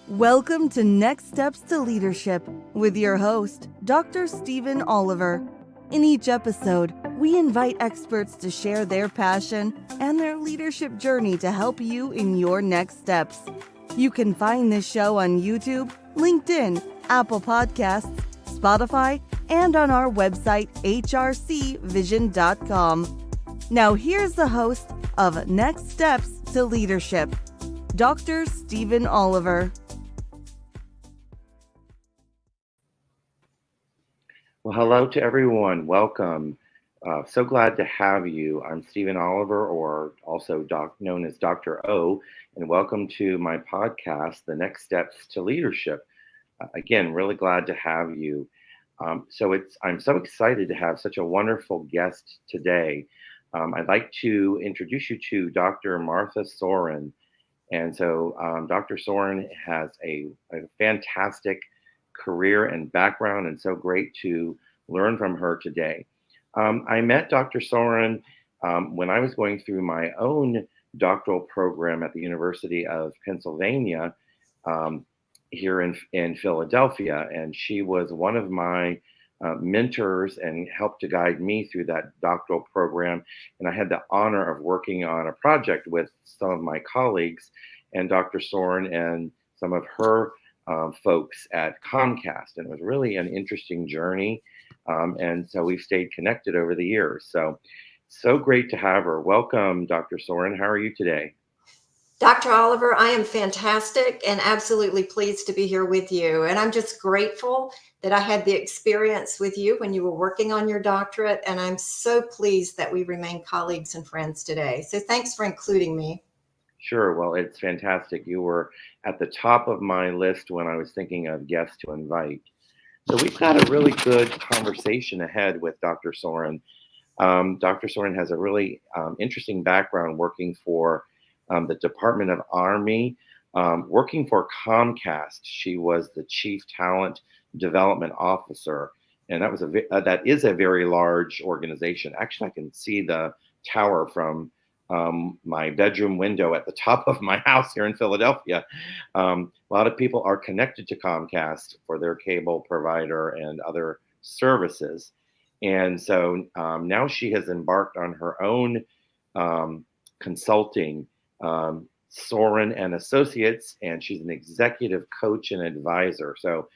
Welcome to Next Steps to Leadership with your host, Dr. Stephen Oliver. In each episode, we invite experts to share their passion and their leadership journey to help you in your next steps. You can find this show on YouTube, LinkedIn, Apple Podcasts, Spotify, and on our website, hrcvision.com. Now here's the host of Next Steps to Leadership, Dr. Stephen Oliver. Well, hello to everyone. Welcome. So glad to have you. I'm Stephen Oliver, or also known as Dr. O, and welcome to my podcast, The Next Steps to Leadership. Again, really glad to have you. I'm so excited to have such a wonderful guest today. I'd like to introduce you to Dr. Martha Soehren. And so Dr. Soehren has a fantastic career and background, and so great to learn from her today. I met Dr. Soehren when I was going through my own doctoral program at the University of Pennsylvania here in Philadelphia, and she was one of my mentors and helped to guide me through that doctoral program. And I had the honor of working on a project with some of my colleagues and Dr. Soehren and some of her folks at Comcast. And it was really an interesting journey. And so we've stayed connected over the years. So great to have her. Welcome, Dr. Soehren. How are you today? Dr. Oliver, I am fantastic and absolutely pleased to be here with you. And I'm just grateful that I had the experience with you when you were working on your doctorate. And I'm so pleased that we remain colleagues and friends today. So thanks for including me. Sure. Well, it's fantastic. You were at the top of my list when I was thinking of guests to invite. So we've got a really good conversation ahead with Dr. Soehren. Dr. Soehren has a really interesting background working for the Department of Army, working for Comcast. She was the Chief Talent Development Officer, and that is a very large organization. Actually, I can see the tower from my bedroom window at the top of my house here in Philadelphia. A lot of people are connected to Comcast for their cable provider and other services. And so now she has embarked on her own consulting, Soehren and Associates, and she's an executive coach and advisor. So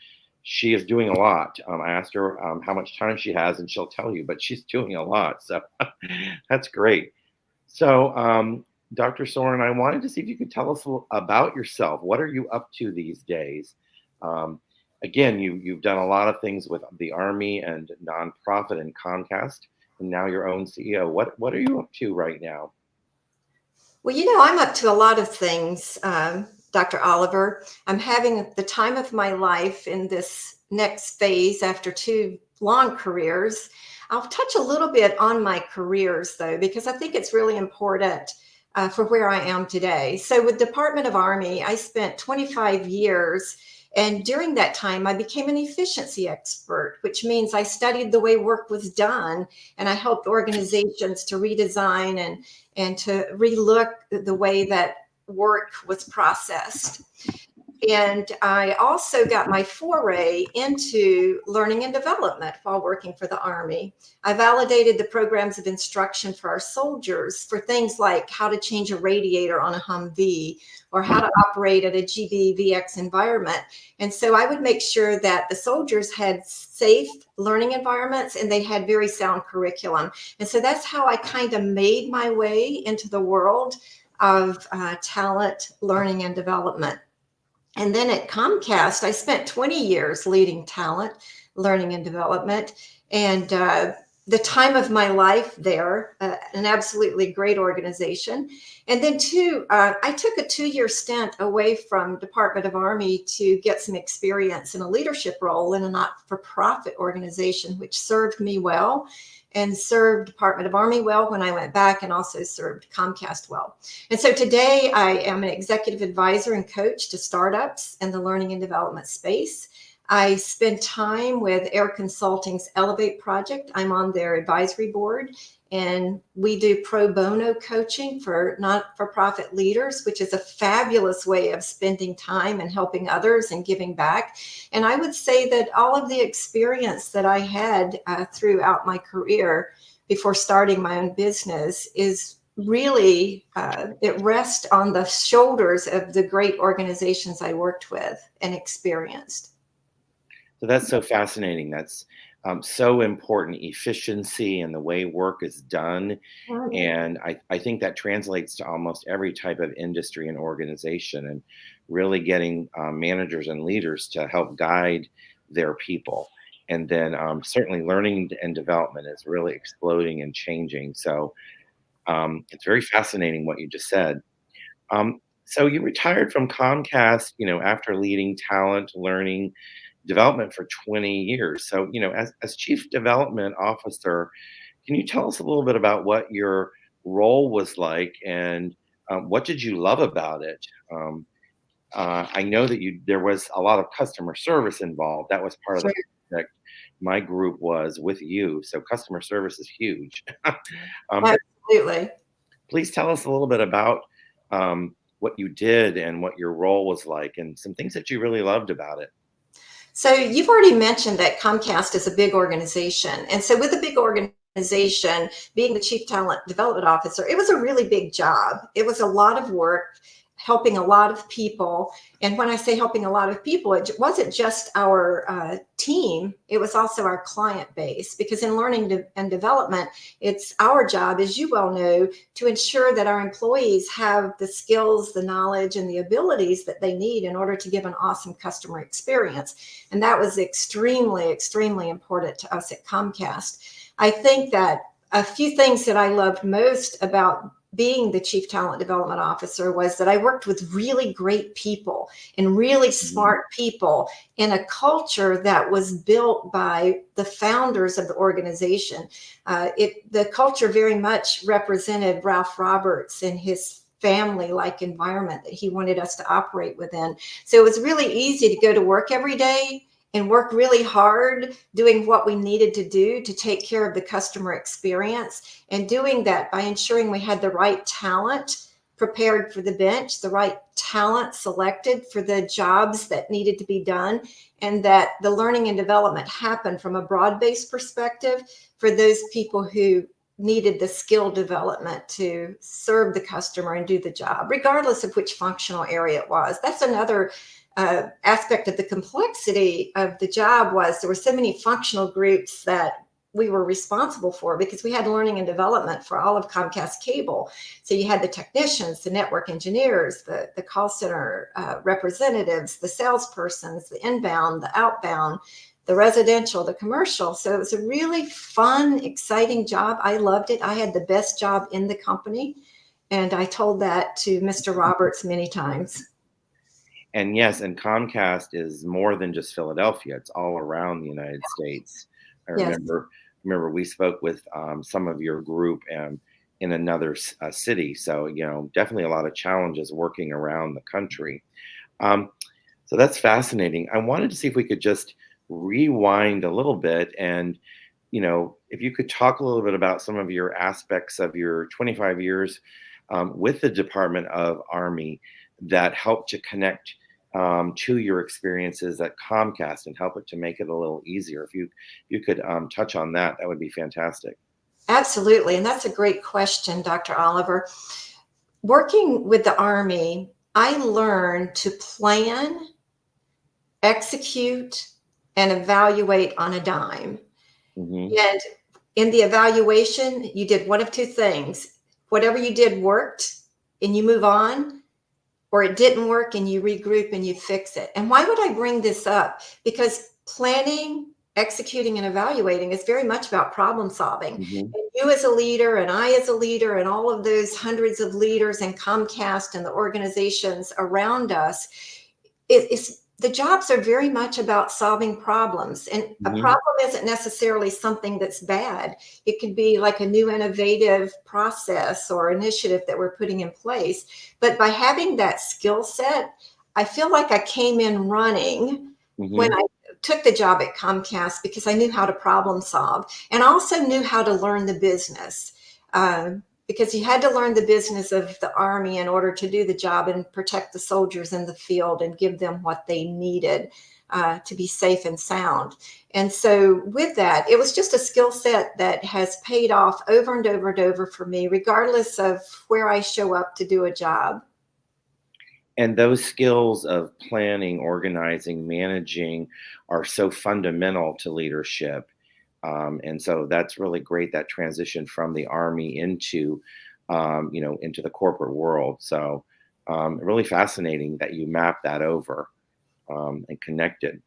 she is doing a lot. I asked her how much time she has, and she'll tell you, but she's doing a lot. So that's great. So, Dr. Soehren, I wanted to see if you could tell us a little about yourself. What are you up to these days? Again, you've done a lot of things with the Army and nonprofit and Comcast, and now your own CEO. What are you up to right now? Well, I'm up to a lot of things, Dr. Oliver. I'm having the time of my life in this next phase after 2 long careers. I'll touch a little bit on my careers, though, because I think it's really important for where I am today. So with Department of Army, I spent 25 years. And during that time, I became an efficiency expert, which means I studied the way work was done, and I helped organizations to redesign and to relook the way that work was processed. And I also got my foray into learning and development while working for the Army. I validated the programs of instruction for our soldiers for things like how to change a radiator on a Humvee or how to operate at a GBVX environment. And so I would make sure that the soldiers had safe learning environments and they had very sound curriculum. And so that's how I kind of made my way into the world of talent, learning, and development. And then at Comcast, I spent 20 years leading talent, learning, and development. And the time of my life there, an absolutely great organization. And then I took a 2-year stint away from Department of Army to get some experience in a leadership role in a not-for-profit organization, which served me well and served Department of Army well when I went back, and also served Comcast well. And so today I am an executive advisor and coach to startups in the learning and development space. I spend time with Air Consulting's Elevate project. I'm on their advisory board, and we do pro bono coaching for not-for-profit leaders, which is a fabulous way of spending time and helping others and giving back. And I would say that all of the experience that I had throughout my career before starting my own business is really, it rests on the shoulders of the great organizations I worked with and experienced. So that's so fascinating. That's so important, efficiency and the way work is done. Right. And I think that translates to almost every type of industry and organization, and really getting managers and leaders to help guide their people. And then certainly learning and development is really exploding and changing. So it's very fascinating what you just said. So you retired from Comcast, after leading talent, learning, development for 20 years. So, as chief development officer, can you tell us a little bit about what your role was like, and what did you love about it? I know that there was a lot of customer service involved. That was part of the Sure. project my group was with you. So customer service is huge. But Absolutely. please tell us a little bit about what you did and what your role was like, and some things that you really loved about it. So you've already mentioned that Comcast is a big organization. And so with a big organization, being the chief talent development officer, it was a really big job. It was a lot of work, helping a lot of people. And when I say helping a lot of people, it wasn't just our team, it was also our client base, because in learning and development, it's our job, as you well know, to ensure that our employees have the skills, the knowledge, and the abilities that they need in order to give an awesome customer experience. And that was extremely, extremely important to us at Comcast. I think that a few things that I loved most about being the chief talent development officer was that I worked with really great people and really smart people in a culture that was built by the founders of the organization. The culture very much represented Ralph Roberts and his family-like environment that he wanted us to operate within. So it was really easy to go to work every day and work really hard doing what we needed to do to take care of the customer experience, and doing that by ensuring we had the right talent prepared for the bench, the right talent selected for the jobs that needed to be done, and that the learning and development happened from a broad-based perspective for those people who needed the skill development to serve the customer and do the job, regardless of which functional area it was. That's another aspect of the complexity of the job, was there were so many functional groups that we were responsible for, because we had learning and development for all of Comcast Cable. So you had the technicians, the network engineers, the call center representatives, the salespersons, the inbound, the outbound, the residential, the commercial. So it was a really fun, exciting job. I loved it. I had the best job in the company. And I told that to Mr. Roberts many times. And yes, and Comcast is more than just Philadelphia. It's all around the United States. I Yes. remember we spoke with some of your group in another city. So, definitely a lot of challenges working around the country. So that's fascinating. I wanted to see if we could just rewind a little bit, and, if you could talk a little bit about some of your aspects of your 25 years with the Department of Army that helped to connect to your experiences at Comcast and help it to make it a little easier. If you could touch on that, that would be fantastic. Absolutely. And that's a great question, Dr. Oliver. Working with the Army, I learned to plan, execute, and evaluate on a dime. Hmm. And in the evaluation, you did one of two things. Whatever you did worked and you move on, or it didn't work and you regroup and you fix it. And why would I bring this up? Because planning, executing, and evaluating is very much about problem solving. Hmm. And you as a leader, and I as a leader, and all of those hundreds of leaders in Comcast and the organizations around us, the jobs are very much about solving problems. And a Hmm. problem isn't necessarily something that's bad. It could be like a new innovative process or initiative that we're putting in place. But by having that skill set, I feel like I came in running when Hmm. I took the job at Comcast because I knew how to problem solve, and I also knew how to learn the business. Because you had to learn the business of the Army in order to do the job and protect the soldiers in the field and give them what they needed to be safe and sound. And so with that, it was just a skill set that has paid off over and over and over for me, regardless of where I show up to do a job. And those skills of planning, organizing, managing are so fundamental to leadership. And so that's really great, that transition from the Army into, into the corporate world. So really fascinating that you map that over and connected.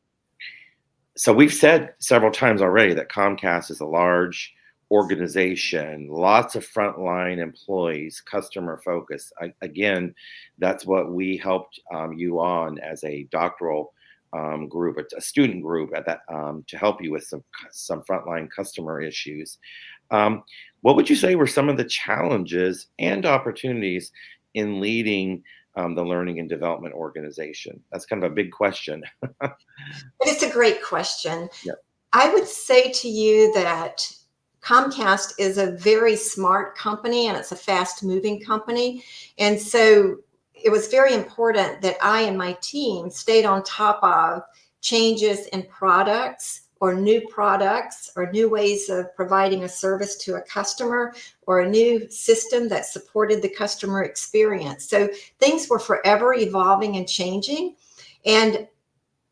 So we've said several times already that Comcast is a large organization, lots of frontline employees, customer focus. Again, that's what we helped you on as a doctoral group, a student group at that to help you with some frontline customer issues. What would you say were some of the challenges and opportunities in leading the learning and development organization? That's kind of a big question. It's a great question. Yeah. I would say to you that Comcast is a very smart company and it's a fast moving company. And so it was very important that I and my team stayed on top of changes in products or new ways of providing a service to a customer or a new system that supported the customer experience. So things were forever evolving and changing. And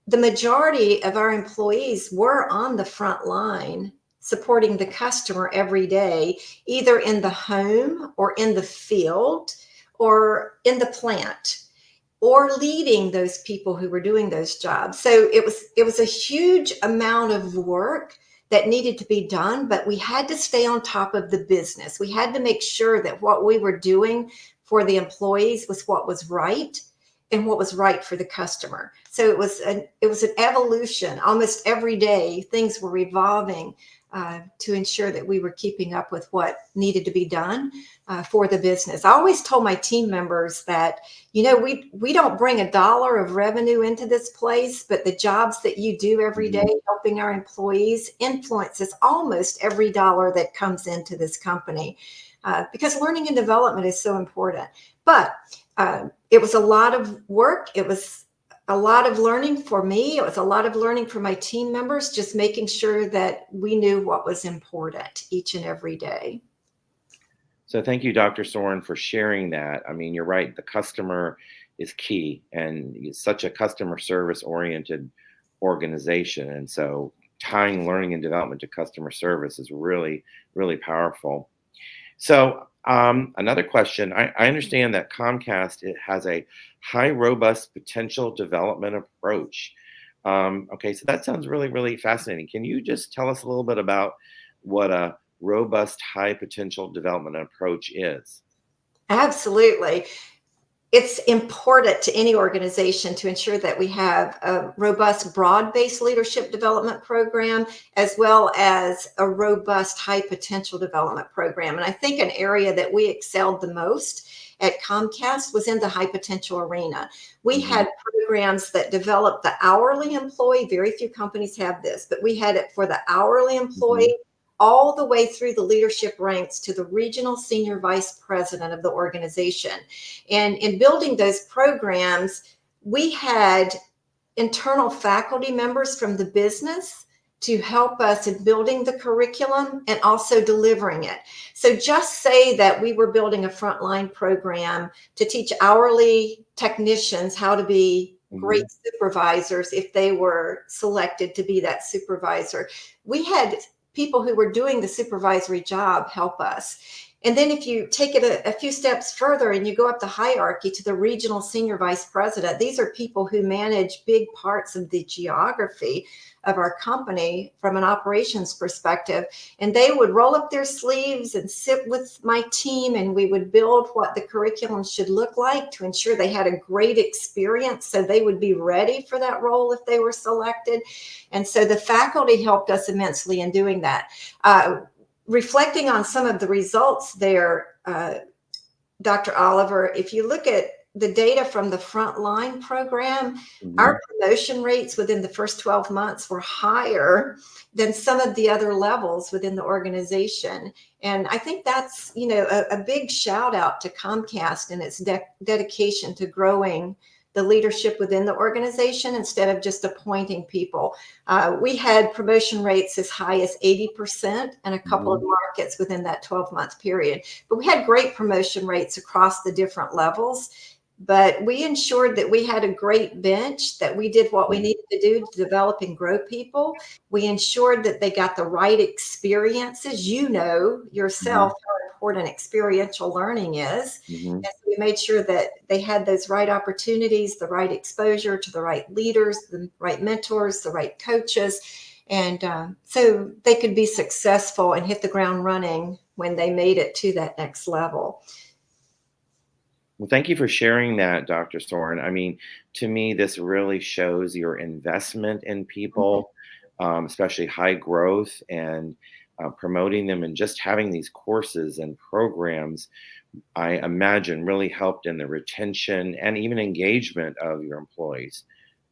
the majority of our employees were on the front line supporting the customer every day, either in the home or in the field or in the plant, or leading those people who were doing those jobs. So it was a huge amount of work that needed to be done, but we had to stay on top of the business. We had to make sure that what we were doing for the employees was what was right and what was right for the customer. So it was an evolution. Almost every day, things were evolving to ensure that we were keeping up with what needed to be done for the business. I always told my team members that, we don't bring $1 of revenue into this place, but the jobs that you do every day helping our employees influences almost every dollar that comes into this company because learning and development is so important. But it was a lot of work. It was a lot of learning for me. It was a lot of learning for my team members, just making sure that we knew what was important each and every day. So thank you, Dr. Soehren, for sharing that. I mean, you're right. The customer is key, and it's such a customer service oriented organization. And so tying learning and development to customer service is really, really powerful. So another question, I understand that Comcast, it has a high robust potential development approach. Okay, so that sounds really, really fascinating. Can you just tell us a little bit about what a robust high potential development approach is? Absolutely. It's important to any organization to ensure that we have a robust, broad-based leadership development program, as well as a robust high potential development program. And I think an area that we excelled the most at Comcast was in the high potential arena. We had programs that developed the hourly employee. Very few companies have this, but we had it for the hourly employee all the way through the leadership ranks to the regional senior vice president of the organization. And in building those programs, we had internal faculty members from the business to help us in building the curriculum and also delivering it. So just say that we were building a frontline program to teach hourly technicians how to be great supervisors if they were selected to be that supervisor. We had people who were doing the supervisory job help us. And then if you take it a few steps further and you go up the hierarchy to the regional senior vice president, these are people who manage big parts of the geography of our company from an operations perspective. And they would roll up their sleeves and sit with my team, and we would build what the curriculum should look like to ensure they had a great experience so they would be ready for that role if they were selected. And so the faculty helped us immensely in doing that. Reflecting on some of the results there, Dr. Oliver, if you look at the data from the frontline program, Hmm. our promotion rates within the first 12 months were higher than some of the other levels within the organization. And I think that's, a big shout out to Comcast and its dedication to growing the leadership within the organization instead of just appointing people. We had promotion rates as high as 80% in a couple of Hmm. markets within that 12-month period. But we had great promotion rates across the different levels. But we ensured that we had a great bench, that we did what we needed to do to develop and grow people. We ensured that they got the right experiences. You know Hmm. yourself how important experiential learning is. Hmm. And so we made sure that they had those right opportunities, the right exposure to the right leaders, the right mentors, the right coaches. And so they could be successful and hit the ground running when they made it to that next level. Well, thank you for sharing that, Dr. Soren. I mean, to me, this really shows your investment in people, especially high growth, and promoting them, and just having these courses and programs, I imagine, really helped in the retention and even engagement of your employees.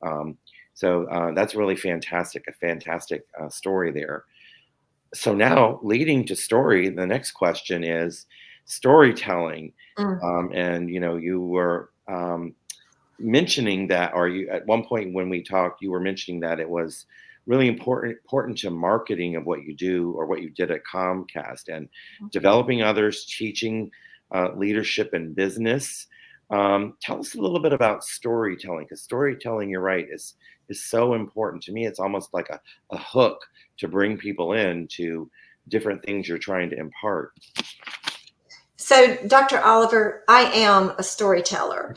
Um, so that's really fantastic, a fantastic story there. So now, leading to story, the next question is storytelling. Mm. And you were mentioning that, or you at one point when we talked, you were mentioning that it was really important to marketing of what you do or what you did at Comcast, and developing others, teaching leadership and business. Tell us a little bit about storytelling, because storytelling, you're right, is so important to me. It's almost like a hook to bring people in to different things you're trying to impart. So, Dr. Oliver, I am a storyteller,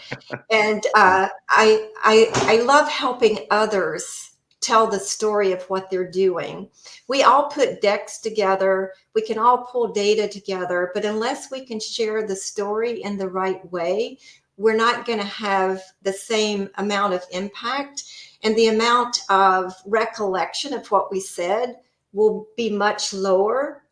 and I love helping others tell the story of what they're doing. We all put decks together, we can all pull data together, but unless we can share the story in the right way, we're not going to have the same amount of impact, and the amount of recollection of what we said will be much lower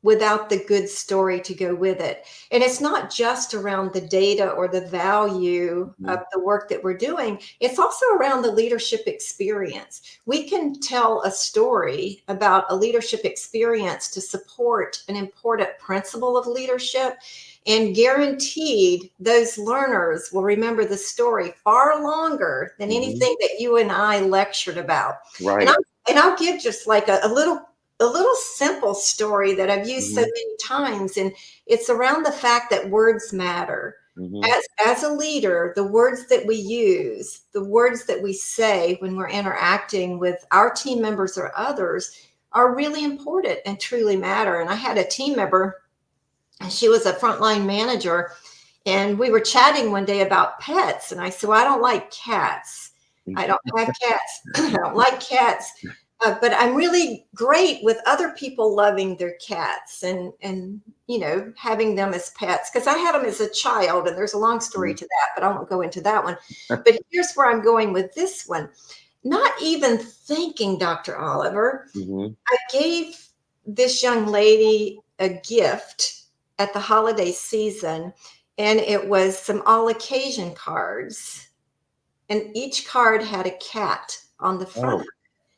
without the good story to go with it. And it's not just around the data or the value of Mhm. the work that we're doing, it's also around the leadership experience. We can tell a story about a leadership experience to support an important principle of leadership. And guaranteed, those learners will remember the story far longer than Mhm. anything that you and I lectured about. And, Right. I'm, and I'll give just like a little simple story that I've used so Mhm. many times, and it's around the fact that words matter. Mhm. As a leader, the words that we use, the words that we say when we're interacting with our team members or others are really important and truly matter. And I had a team member, and she was a frontline manager, and we were chatting one day about pets. And I said, well, I don't like cats. I don't have cats. I don't like cats. But I'm really great with other people loving their cats and having them as pets, because I had them as a child, and there's a long story Mhm. to that, but I won't go into that one. But here's where I'm going with this one. Not even thinking, Dr. Oliver, Mhm. I gave this young lady a gift at the holiday season, and it was some all occasion cards, and each card had a cat on the front.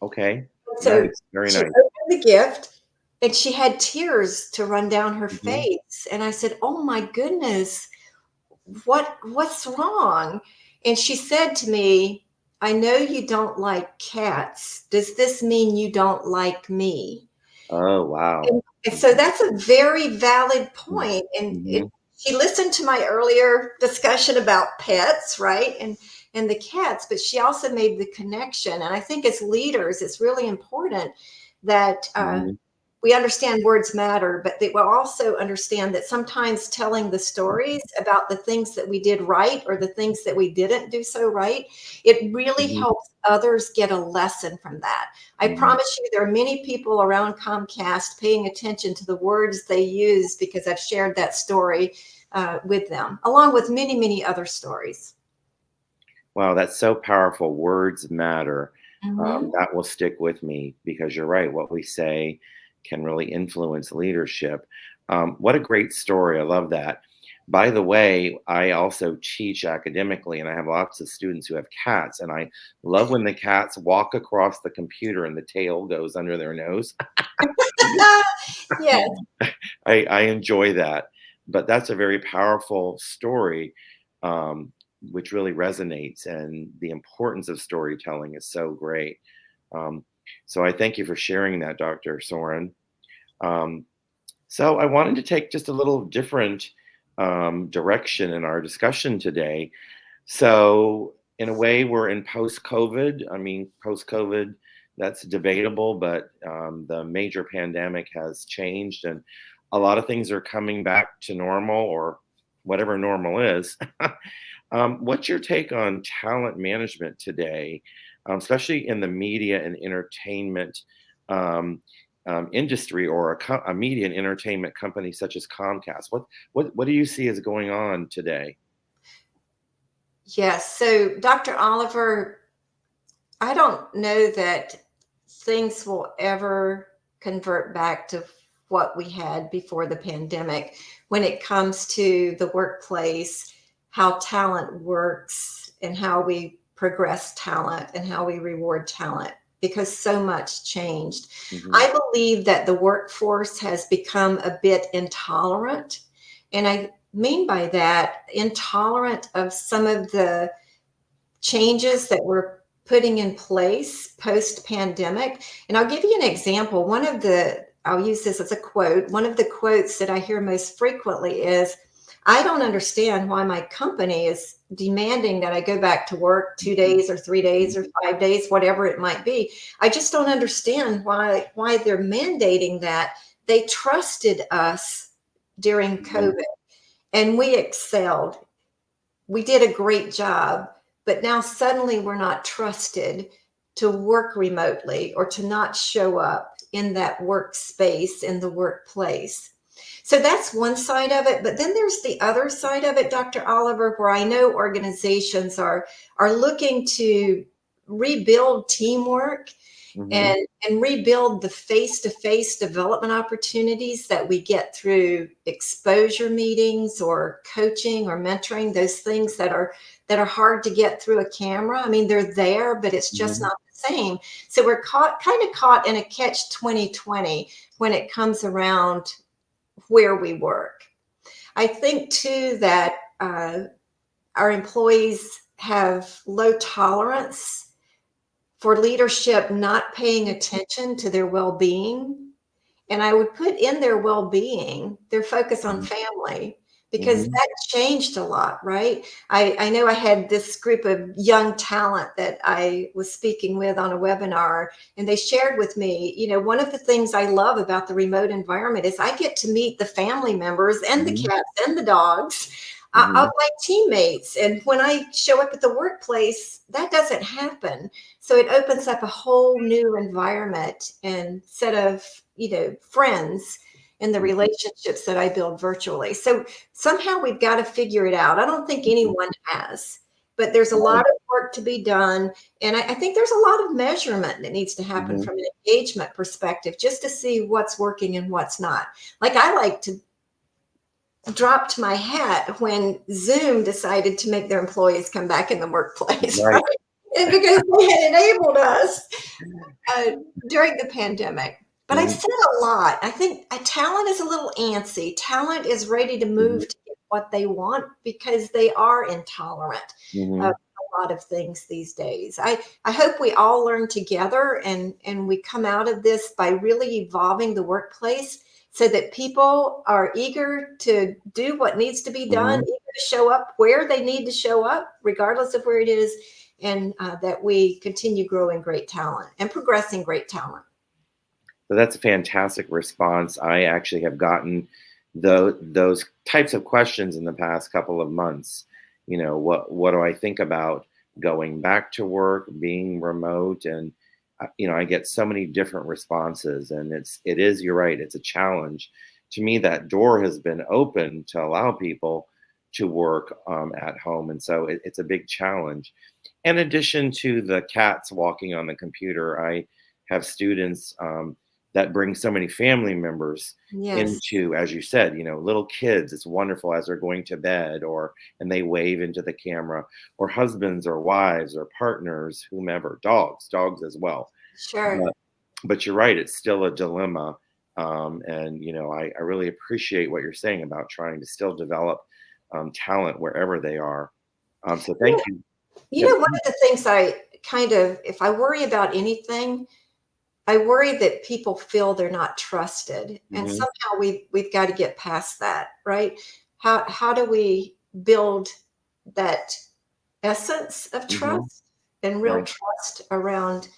Oh, okay. So Nice. Very she nice. opened the gift, and she had tears to run down her Mhm. face. And I said, "Oh my goodness, what's wrong?" And she said to me, "I know you don't like cats. Does this mean you don't like me?" Oh, wow. And so that's a very valid Mhm. point. And Mhm. she listened to my earlier discussion about pets, right? And the cats, but she also made the connection. And I think as leaders, it's really important that Mhm. we understand words matter, but they will also understand that sometimes telling the stories about the things that we did right or the things that we didn't do so right, it really Mhm. helps others get a lesson from that. I Mhm. promise you, there are many people around Comcast paying attention to the words they use because I've shared that story with them, along with many, many other stories. Wow, that's so powerful. Words matter. Mhm. That will stick with me, because you're right. What we say can really influence leadership. What a great story. I love that. By the way, I also teach academically, and I have lots of students who have cats, and I love when the cats walk across the computer and the tail goes under their nose. Yes. I enjoy that, but that's a very powerful story, um, which really resonates, and the importance of storytelling is so great. Um, so I thank you for sharing that, Dr. Soren. Um, so I wanted to take just a little different direction in our discussion today. So in a way, we're in post-COVID. I mean, post-COVID, that's debatable, but the major pandemic has changed, and a lot of things are coming back to normal, or whatever normal is. What's your take on talent management today, especially in the media and entertainment um, industry, or a media and entertainment company such as Comcast? What do you see is going on today? Yes. So, Dr. Oliver, I don't know that things will ever convert back to what we had before the pandemic when it comes to the workplace, how talent works, and how we progress talent and how we reward talent, because so much changed. Hmm. I believe that the workforce has become a bit intolerant. And I mean by that, intolerant of some of the changes that we're putting in place post pandemic. And I'll give you an example. I'll use this as a quote. One of the quotes that I hear most frequently is, I don't understand why my company is demanding that I go back to work 2 days or 3 days or 5 days, whatever it might be. I just don't understand why they're mandating that. They trusted us during Hmm. COVID and we excelled. We did a great job, but now suddenly we're not trusted to work remotely or to not show up in that workspace in the workplace. So that's one side of it. But then there's the other side of it, Dr. Oliver, where I know organizations are looking to rebuild teamwork Hmm. and rebuild the face-to-face development opportunities that we get through exposure meetings or coaching or mentoring, those things that are hard to get through a camera. I mean, they're there, but it's just Hmm. not the same. So we're kind of caught in a catch 2020 when it comes around where we work. I think too that our employees have low tolerance for leadership not paying attention to their well-being. And I would put in their well-being, their focus on family, because Hmm. that changed a lot, right? I know I had this group of young talent that I was speaking with on a webinar, and they shared with me, one of the things I love about the remote environment is I get to meet the family members and the Hmm. cats and the dogs of Hmm. my teammates. And when I show up at the workplace, that doesn't happen. So it opens up a whole new environment and set of, friends in the relationships that I build virtually. So somehow we've got to figure it out. I don't think anyone has, but there's a lot of work to be done. And I think there's a lot of measurement that needs to happen Hmm. from an engagement perspective just to see what's working and what's not. Like I like to dropped my hat when Zoom decided to make their employees come back in the workplace, right? Right. And because they had enabled us uh, during the pandemic. But I've Mhm. said a lot. I think talent is a little antsy. Talent is ready to Mhm. move to get what they want because they are intolerant of Mhm. a lot of things these days. I hope we all learn together and we come out of this by really evolving the workplace so that people are eager to do what needs to be done, Mhm. eager to show up where they need to show up, regardless of where it is, and that we continue growing great talent and progressing great talent. So that's a fantastic response. I actually have gotten those types of questions in the past couple of months. What do I think about going back to work, being remote, and I get so many different responses, and you're right, it's a challenge. To me, that door has been open to allow people to work at home, and so it's a big challenge. In addition to the cats walking on the computer, I have students. that brings so many family members Yes. into, as you said, little kids. It's wonderful as they're going to bed, and they wave into the camera, or husbands or wives or partners, whomever, dogs as well. Sure. But you're right, it's still a dilemma. And I really appreciate what you're saying about trying to still develop talent wherever they are. So thank you. One of the things if I worry about anything, I worry that people feel they're not trusted, and Hmm. somehow we've got to get past that, right? How do we build that essence of Hmm. trust and real Right. trust around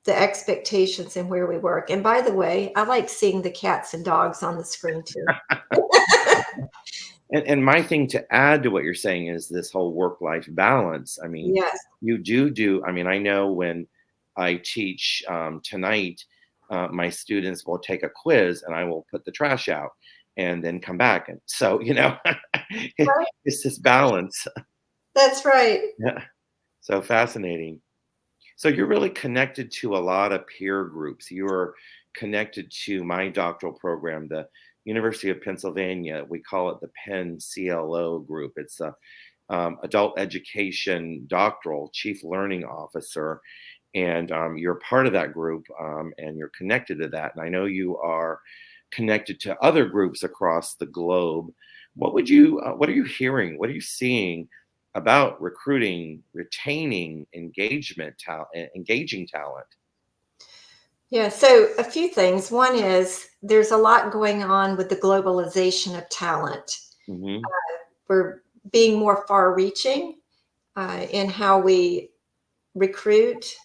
the expectations and where we work? And by the way, I like seeing the cats and dogs on the screen too. And my thing to add to what you're saying is this whole work-life balance. I mean, Yes. I mean, I know when I teach tonight, my students will take a quiz and I will put the trash out and then come back. And so, Right. it's this balance. That's right. Yeah. So fascinating. So you're really connected to a lot of peer groups. You are connected to my doctoral program, the University of Pennsylvania. We call it the Penn CLO group. It's a adult education doctoral chief learning officer, and you're part of that group, and you're connected to that. And I know you are connected to other groups across the globe. What are you hearing? What are you seeing about recruiting, retaining, engaging talent? Yeah, so a few things. One is there's a lot going on with the globalization of talent. Hmm. We're being more far reaching in how we recruit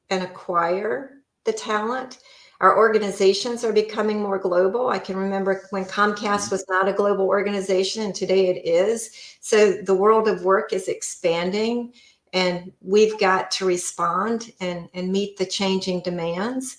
and acquire the talent. Our organizations are becoming more global. I can remember when Comcast was not a global organization, and today it is. So the world of work is expanding, and we've got to respond and meet the changing demands.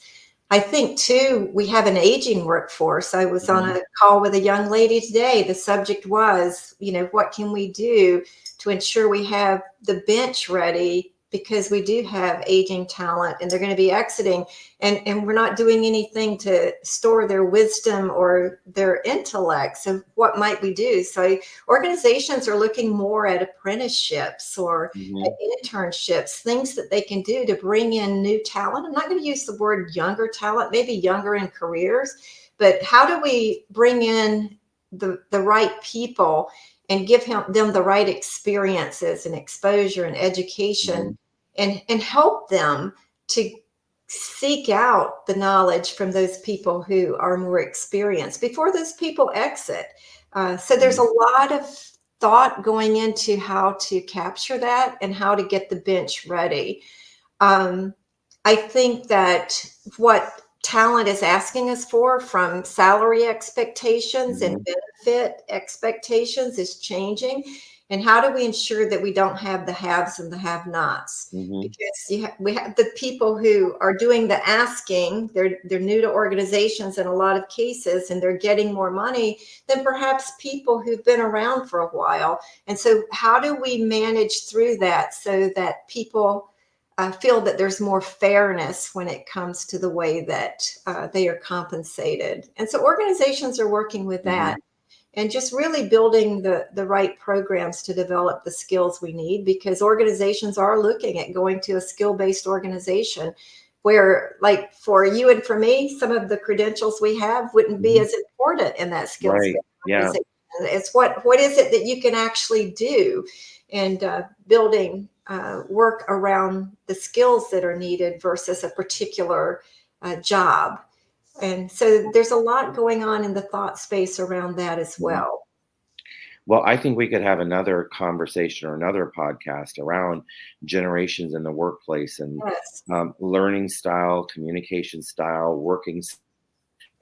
I think too, we have an aging workforce. I was on Hmm. a call with a young lady today. The subject was, what can we do to ensure we have the bench ready, because we do have aging talent and they're going to be exiting, and we're not doing anything to store their wisdom or their intellect. So what might we do? So organizations are looking more at apprenticeships or at Hmm. internships, things that they can do to bring in new talent. I'm not going to use the word younger talent, maybe younger in careers, but how do we bring in the right people and give them the right experiences and exposure and education, Hmm. and help them to seek out the knowledge from those people who are more experienced before those people exit. So there's a lot of thought going into how to capture that and how to get the bench ready. Um, I think that what talent is asking us for, from salary expectations and Hmm. benefit expectations, is changing. And how do we ensure that we don't have the haves and the have-nots? Hmm. Because we have the people who are doing the asking. They're new to organizations in a lot of cases, and they're getting more money than perhaps people who've been around for a while. And so, how do we manage through that so that people feel that there's more fairness when it comes to the way that they are compensated? And so organizations are working with Hmm. that and just really building the right programs to develop the skills we need, because organizations are looking at going to a skill-based organization where, like for you and for me, some of the credentials we have wouldn't be Hmm. as important in that skills-based Right. Yeah. organization. It's what is it that you can actually do, and building work around the skills that are needed versus a particular job. And so there's a lot going on in the thought space around that as Mhm. well. Well, I think we could have another conversation or another podcast around generations in the workplace and Yes. learning style, communication style,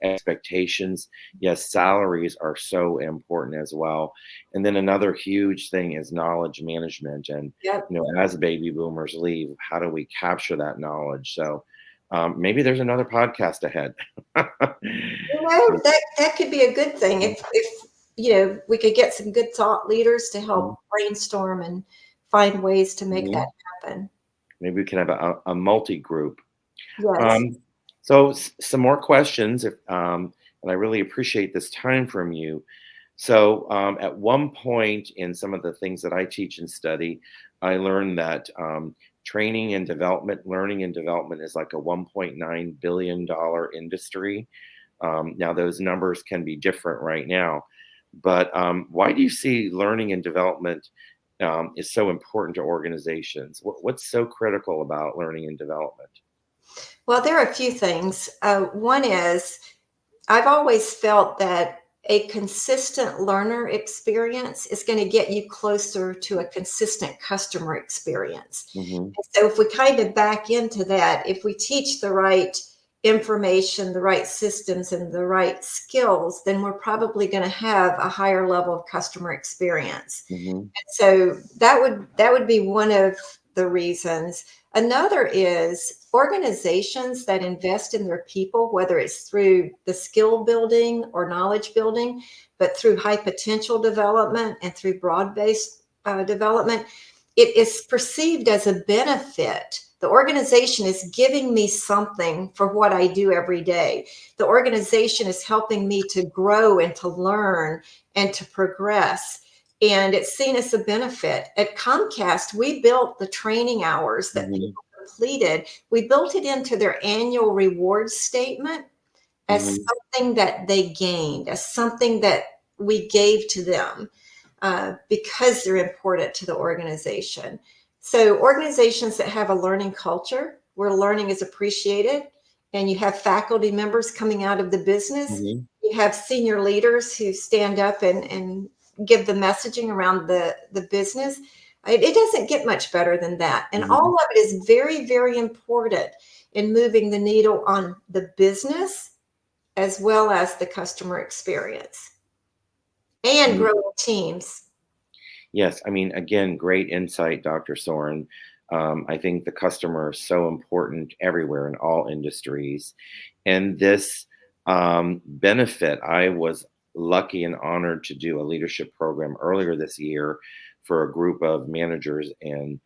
expectations. Yes, salaries are so important as well. And then another huge thing is knowledge management. And, Yep. as baby boomers leave, how do we capture that knowledge? So maybe there's another podcast ahead. That could be a good thing if we could get some good thought leaders to help brainstorm and find ways to make Mhm. that happen. Maybe we can have a multi group. Yes. Um, So some more questions, and I really appreciate this time from you. So at one point in some of the things that I teach and study, I learned that training and development, learning and development is like a $1.9 billion industry. Now those numbers can be different right now, but why do you see learning and development is so important to organizations? What's so critical about learning and development? Well, there are a few things. One is I've always felt that a consistent learner experience is going to get you closer to a consistent customer experience. Hmm. And so if we kind of back into that, if we teach the right information, the right systems, and the right skills, then we're probably going to have a higher level of customer experience. Hmm. So that would be one of the reasons. Another is organizations that invest in their people, whether it's through the skill building or knowledge building, but through high potential development and through broad-based development, it is perceived as a benefit. The organization is giving me something for what I do every day. The organization is helping me to grow and to learn and to progress, and it's seen as a benefit. At Comcast, we built the training hours that Hmm. people completed. We built it into their annual reward statement as Hmm. something that they gained, as something that we gave to them because they're important to the organization. So, organizations that have a learning culture where learning is appreciated, and you have faculty members coming out of the business, Hmm. you have senior leaders who stand up and give the messaging around the business. It doesn't get much better than that. And Hmm. all of it is very, very important in moving the needle on the business as well as the customer experience and growing teams. Yes, I mean, again, great insight, Dr. Soren. I think the customer is so important everywhere in all industries. And this benefit, I was lucky and honored to do a leadership program earlier this year for a group of managers in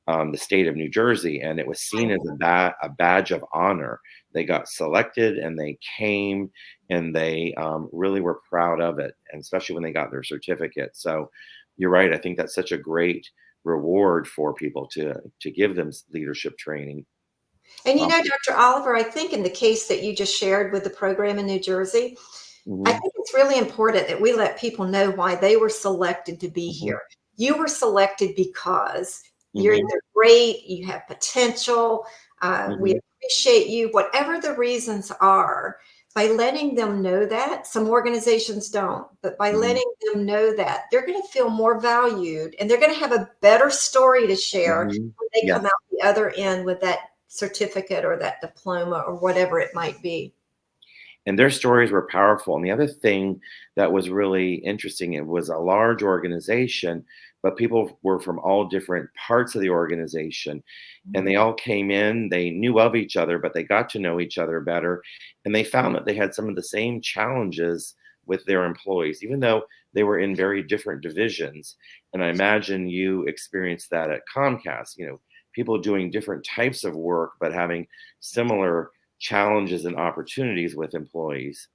the state of New Jersey, and it was seen as a badge of honor. They got selected and they came and they really were proud of it, and especially when they got their certificate. So you're right. I think that's such a great reward for people to give them leadership training. And Um, Dr. Oliver, I think in the case that you just shared with the program in New Jersey, I mhm, think it's really important that we let people know why they were selected to be mhm, here. You were selected because you're mhm, either great, you have potential, we mhm, appreciate you, whatever the reasons are. By letting them know that, some organizations don't, but by mhm, letting them know that, they're going to feel more valued and they're going to have a better story to share mhm. when they come Yes. out the other end with that certificate or that diploma or whatever it might be. And their stories were powerful. And the other thing that was really interesting, it was a large organization, but people were from all different parts of the organization. And they all came in, they knew of each other, but they got to know each other better. And they found that they had some of the same challenges with their employees, even though they were in very different divisions. And I imagine you experienced that at Comcast, people doing different types of work, but having similar challenges and opportunities with employees.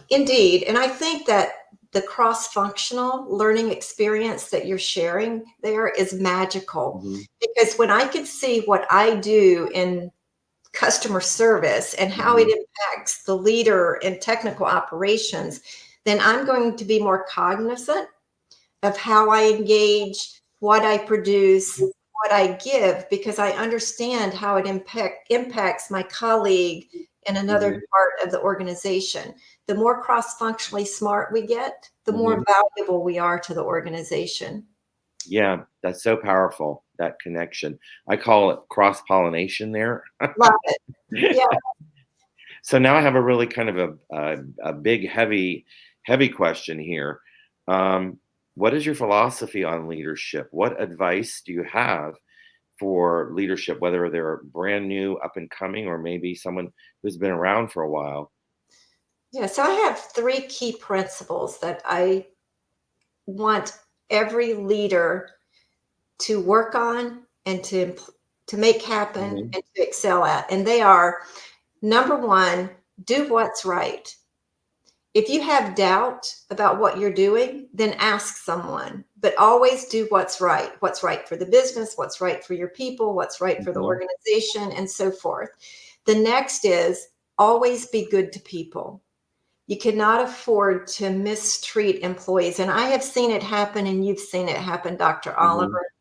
Indeed. And I think that the cross functional learning experience that you're sharing there is magical Mhm, because when I could see what I do in customer service and how it mhm, impacts the leader in technical operations, then I'm going to be more cognizant of how I engage, what I produce, what I give, because I understand how it impacts my colleague in another mhm, part of the organization. The more cross functionally smart we get, the more mhm. valuable we are to the organization. Yeah, that's so powerful, that connection. I call it cross pollination there. Love it. Yeah. So now I have a really kind of a big, heavy question here. Um, what is your philosophy on leadership? What advice do you have for leadership, whether they're brand new, up and coming, or maybe someone who's been around for a while? Yeah. So I have three key principles that I want every leader to work on and to make happen Hmm. and to excel at. And they are: Number one, do what's right. If you have doubt about what you're doing, then ask someone, but always do what's right for the business, what's right for your people, what's right for the Mhm. organization, and so forth. The next is always be good to people. You cannot afford to mistreat employees. And I have seen it happen, and you've seen it happen, Dr. Mhm. Oliver.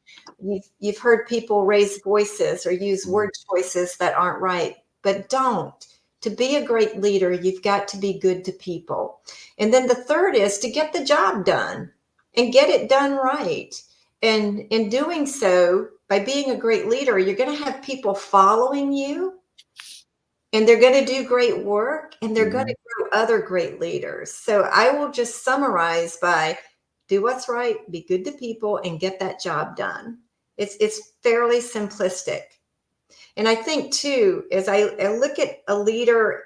You've heard people raise voices or use Mhm. word choices that aren't right, but don't. To be a great leader, you've got to be good to people. And then the third is to get the job done and get it done right. And in doing so, by being a great leader, you're going to have people following you, and they're going to do great work, and they're going to Mhm. grow other great leaders. So I will just summarize by do what's right, be good to people, and get that job done. It's fairly simplistic. And I think too, as I look at a leader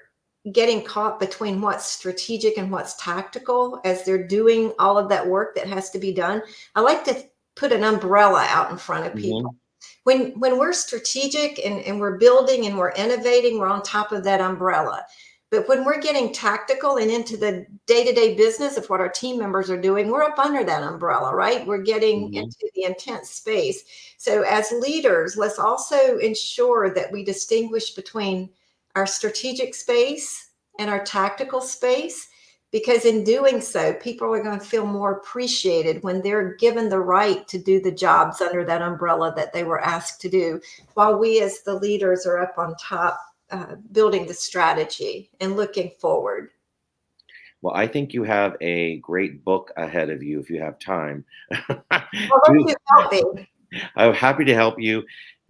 getting caught between what's strategic and what's tactical as they're doing all of that work that has to be done, I like to put an umbrella out in front of people. Mhm. When we're strategic and we're building and we're innovating, we're on top of that umbrella. But when we're getting tactical and into the day-to-day business of what our team members are doing, we're up under that umbrella, right? We're getting Mhm. into the intense space. So as leaders, let's also ensure that we distinguish between our strategic space and our tactical space, because in doing so, people are going to feel more appreciated when they're given the right to do the jobs under that umbrella that they were asked to do, while we as the leaders are up on top, building the strategy and looking forward. Well, I think you have a great book ahead of you if you have time. Well, Do let's help me. I'm happy to help you.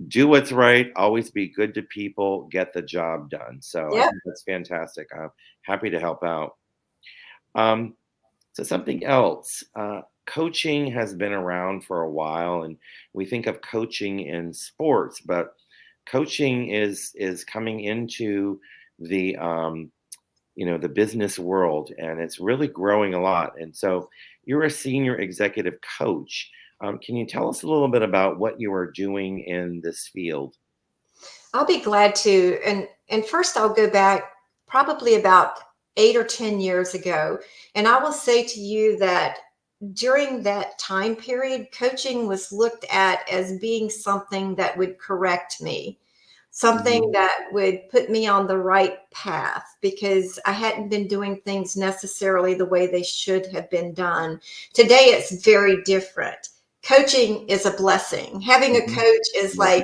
Do what's right, always be good to people, get the job done. So I Yep. think that's fantastic. I'm happy to help out. Um, so something else, coaching has been around for a while, and we think of coaching in sports, but coaching is coming into the the business world, and it's really growing a lot. And so you're a senior executive coach. Can you tell us a little bit about what you are doing in this field? I'll be glad to. And first I'll go back probably about 8 or 10 years ago. And I will say to you that during that time period, coaching was looked at as being something that would correct me, something Hmm. that would put me on the right path, because I hadn't been doing things necessarily the way they should have been done. Today, it's very different. Coaching is a blessing. Having a Hmm. coach is Yeah. like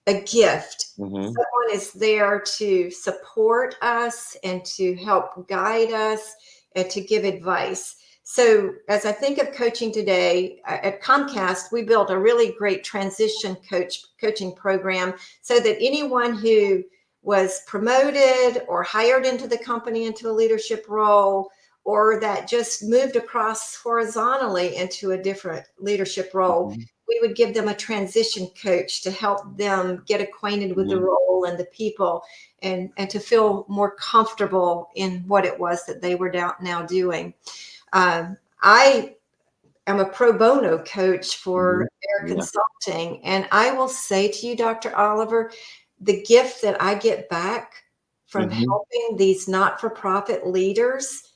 a gift. Hmm. Someone is there to support us and to help guide us and to give advice. So, as I think of coaching today, at Comcast, we built a really great transition coaching program so that anyone who was promoted or hired into the company into a leadership role, or that just moved across horizontally into a different leadership role, Hmm. we would give them a transition coach to help them get acquainted with the Hmm. role and the people, and to feel more comfortable in what it was that they were now doing. I am a pro bono coach Hmm. for Air Yeah. Consulting. And I will say to you, Dr. Oliver, the gift that I get back from Hmm. helping these not for profit leaders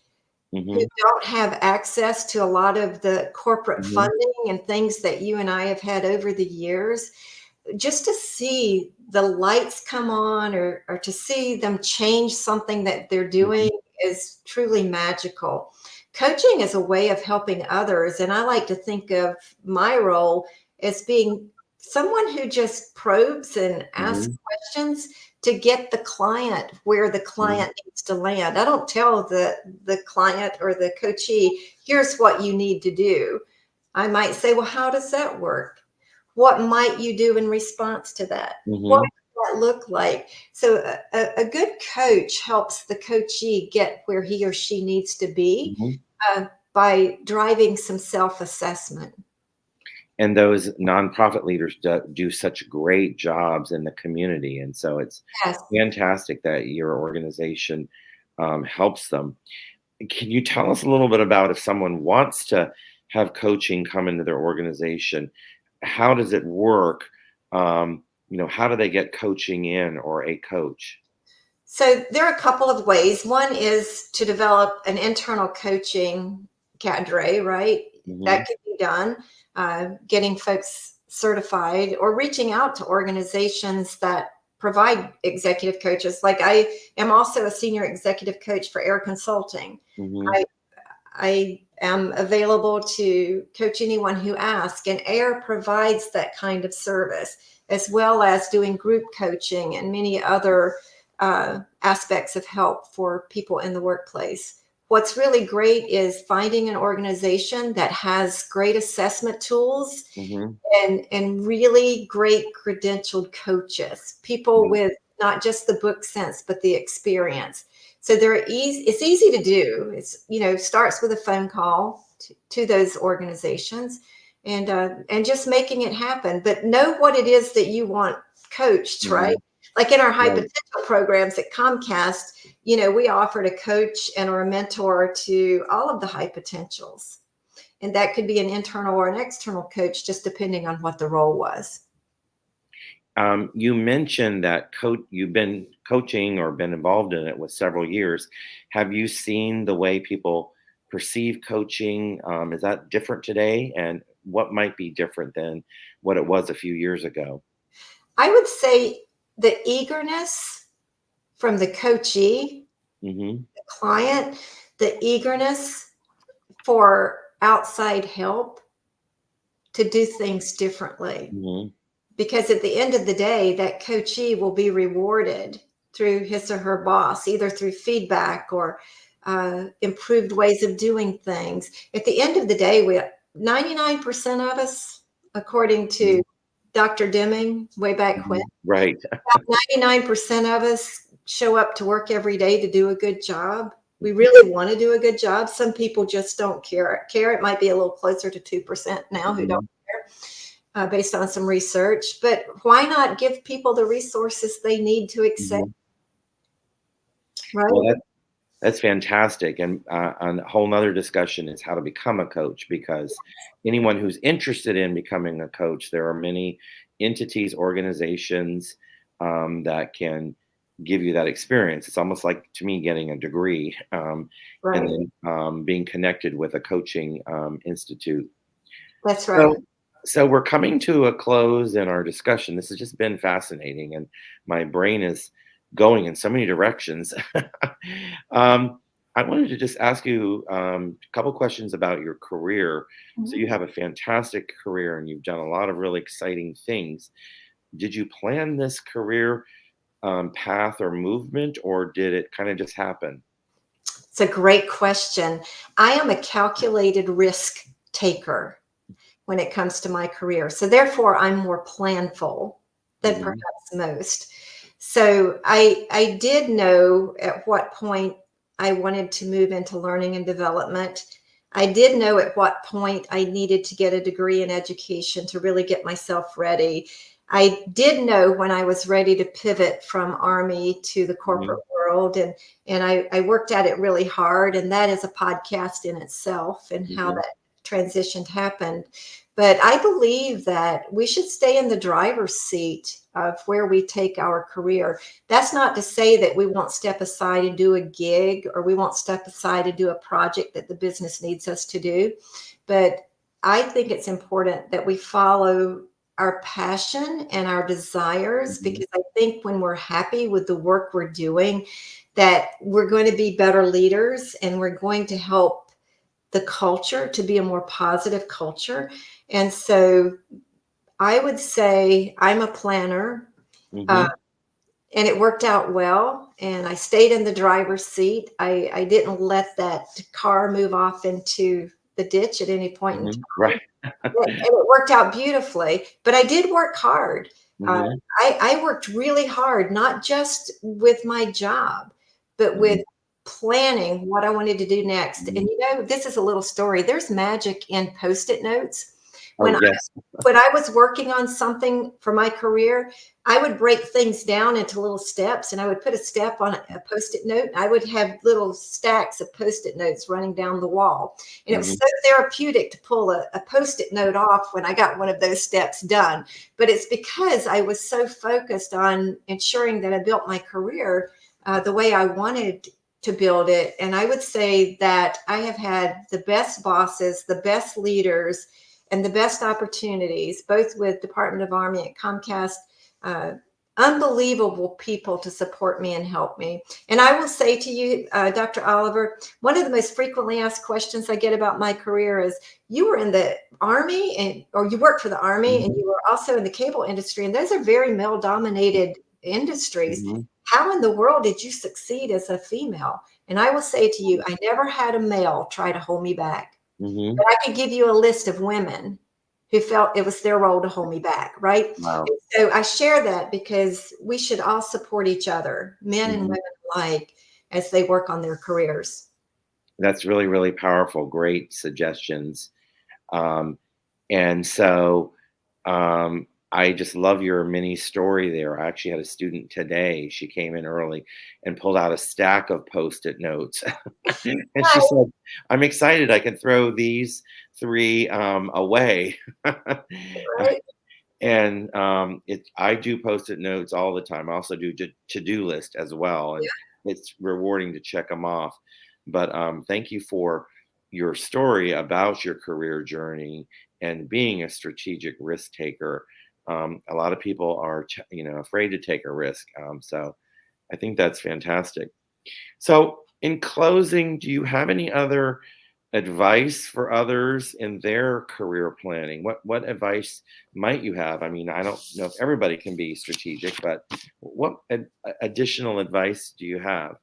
who Hmm. don't have access to a lot of the corporate Hmm. funding and things that you and I have had over the years, just to see the lights come on, or to see them change something that they're doing, Hmm. is truly magical. Coaching is a way of helping others. And I like to think of my role as being someone who just probes and asks Hmm. questions to get the client where the client needs to land. I don't tell the client or the coachee, here's what you need to do. I might say, well, how does that work? What might you do in response to that? What Hmm. does that look like? So a good coach helps the coachee get where he or she needs to be, Hmm. by driving some self-assessment. And those nonprofit leaders do such great jobs in the community, and so it's Yes. fantastic that your organization helps them. Can you tell us a little bit about if someone wants to have coaching come into their organization? How does it work? How do they get coaching in or a coach? So there are a couple of ways. One is to develop an internal coaching cadre, right? Hmm. That could be done, getting folks certified or reaching out to organizations that provide executive coaches. Like I am also a senior executive coach for Air Consulting. Hmm. I am available to coach anyone who asks, and AIR provides that kind of service, as well as doing group coaching and many other aspects of help for people in the workplace. What's really great is finding an organization that has great assessment tools Hmm. and really great credentialed coaches, people with not just the book sense, but the experience. So they're easy. It's easy to do. It's, starts with a phone call to those organizations and just making it happen. But know what it is that you want coached, Hmm. right? Like in our high Right. potential programs at Comcast, we offered a coach and or a mentor to all of the high potentials. And that could be an internal or an external coach, just depending on what the role was. You mentioned that you've been coaching or been involved in it with several years. Have you seen the way people perceive coaching? Is that different today? And what might be different than what it was a few years ago? I would say the eagerness from the coachee, Hmm. the client, the eagerness for outside help to do things differently. Hmm. Because at the end of the day, that coachee will be rewarded through his or her boss, either through feedback or improved ways of doing things. At the end of the day, 99% of us, according to Dr. Deming, way back when, Hmm. Right. 99% of us show up to work every day to do a good job. We really want to do a good job. Some people just don't care. It might be a little closer to 2% now who don't Hmm. care, based on some research. But why not give people the resources they need to excel, Hmm. Well, right? that's fantastic. And a whole nother discussion is how to become a coach, because anyone who's interested in becoming a coach, there are many entities, organizations that can give you that experience. It's almost like, to me, getting a degree, and Right. then being connected with a coaching institute. That's right. So, so we're coming to a close in our discussion. This has just been fascinating, and my brain is going in so many directions. um, I wanted to just ask you a couple questions about your career. So Mhm. you have a fantastic career, and you've done a lot of really exciting things. Did you plan this career path or movement, or did it kind of just happen? It's a great question. I am a calculated risk taker when it comes to my career. So therefore, I'm more planful than Hmm. perhaps most. So I did know at what point I wanted to move into learning and development. I did know at what point I needed to get a degree in education to really get myself ready. I did know when I was ready to pivot from Army to the Hmm. corporate world, and I worked at it really hard. And that is a podcast in itself, and how Hmm. that transition happened. But I believe that we should stay in the driver's seat of where we take our career. That's not to say that we won't step aside and do a gig, or we won't step aside and do a project that the business needs us to do. But I think it's important that we follow our passion and our desires, Hmm. because I think when we're happy with the work we're doing, that we're going to be better leaders, and we're going to help the culture to be a more positive culture. And so I would say I'm a planner, uh, Hmm. and it worked out well. And I stayed in the driver's seat. I didn't let that car move off into the ditch at any point in Hmm. time. Right. And it worked out beautifully. But I did work hard. Uh, Hmm. I worked really hard, not just with my job, but with planning what I wanted to do next. And Hmm. this is a little story. There's magic in Post-it notes. Oh, When I yes. when I was working on something for my career, I would break things down into little steps, and I would put a step on a Post-it note. I would have little stacks of Post-it notes running down the wall. And it was Hmm. so therapeutic to pull a Post-it note off when I got one of those steps done. But it's because I was so focused on ensuring that I built my career the way I wanted to build it. And I would say that I have had the best bosses, the best leaders, and the best opportunities, both with Department of Army and Comcast, unbelievable people to support me and help me. And I will say to you, Dr. Oliver, one of the most frequently asked questions I get about my career is, you were in the Army or you worked for the Army, and you were also in the cable industry. And those are very male dominated industries. Mm-hmm. How in the world did you succeed as a female? And I will say to you, I never had a male try to hold me back. Mm-hmm. But I could give you a list of women who felt it was their role to hold me back, right? Wow. And so I share that because we should all support each other, men and women alike, as they work on their careers. That's really, really powerful. Great suggestions. And so I just love your mini story there. I actually had a student today. She came in early and pulled out a stack of Post-it notes. And she said, I'm excited. I can throw these 3 away. Right? And I do Post-it notes all the time. I also do to-do list as well. And it's rewarding to check them off. But thank you for your story about your career journey and being a strategic risk taker. A lot of people are, afraid to take a risk. So I think that's fantastic. So in closing, do you have any other advice for others in their career planning? What advice might you have? I mean, I don't know if everybody can be strategic, but what additional advice do you have?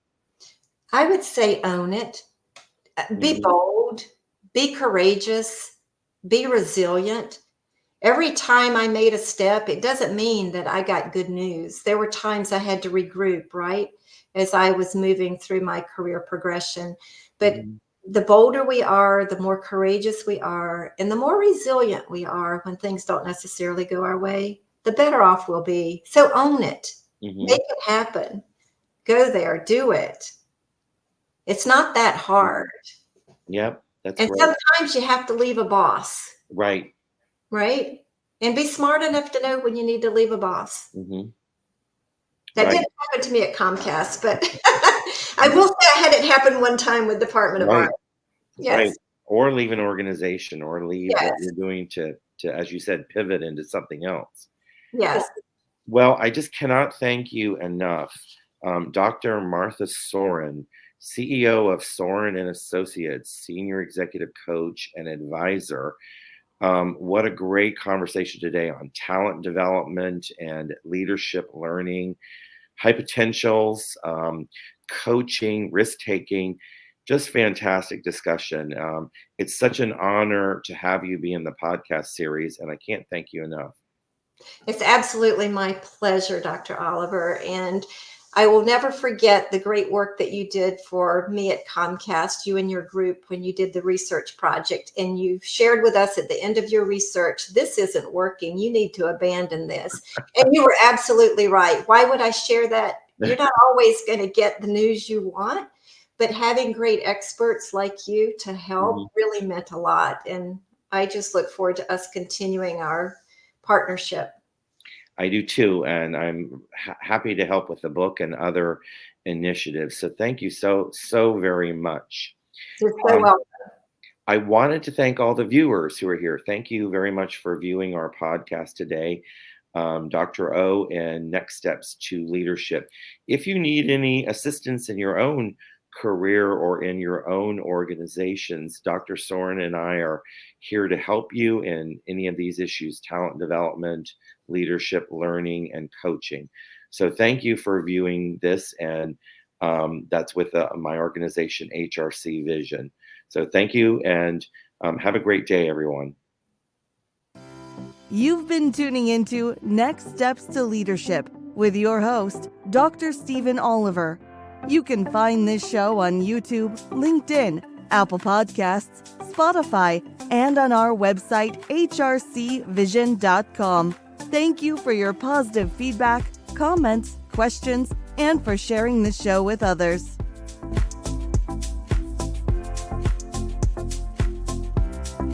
I would say own it. Be bold, be courageous, be resilient. Every time I made a step, it doesn't mean that I got good news. There were times I had to regroup, right, as I was moving through my career progression. But the bolder we are, the more courageous we are, and the more resilient we are when things don't necessarily go our way, the better off we'll be. So own it. Make it happen. Go there. Do it. It's not that hard. Yep. That's And great. sometimes you have to leave a boss. Right. Right? And be smart enough to know when you need to leave a boss. That didn't happen to me at Comcast, but I will say I had it happen one time with Department of Army. Yes. Right. Or leave an organization or leave what you're doing to, as you said, pivot into something else. Yes. Well, I just cannot thank you enough. Dr. Martha Soehren, CEO of Soehren and Associates, Senior Executive Coach and Advisor. What a great conversation today on talent development and leadership learning, high potentials, coaching, risk-taking, just fantastic discussion. It's such an honor to have you be in the podcast series, and I can't thank you enough. It's absolutely my pleasure, Dr. Oliver. And I will never forget the great work that you did for me at Comcast, you and your group, when you did the research project. And you shared with us at the end of your research, this isn't working. You need to abandon this. And you were absolutely right. Why would I share that? You're not always going to get the news you want, but having great experts like you to help really meant a lot. And I just look forward to us continuing our partnership. I do too, and I'm happy to help with the book and other initiatives. So thank you so very much. You're so welcome. I wanted to thank all the viewers who are here. Thank you very much for viewing our podcast today, Dr. O and Next Steps to Leadership. If you need any assistance in your own career or in your own organizations, Dr. Soehren and I are here to help you in any of these issues: talent development, leadership, learning, and coaching. So thank you for viewing this, and that's with my organization, HRC Vision. So thank you, and have a great day, everyone. You've been tuning into Next Steps to Leadership with your host, Dr. Stephen Oliver. You can find this show on YouTube, LinkedIn, Apple Podcasts, Spotify, and on our website, hrcvision.com. Thank you for your positive feedback, comments, questions, and for sharing the show with others.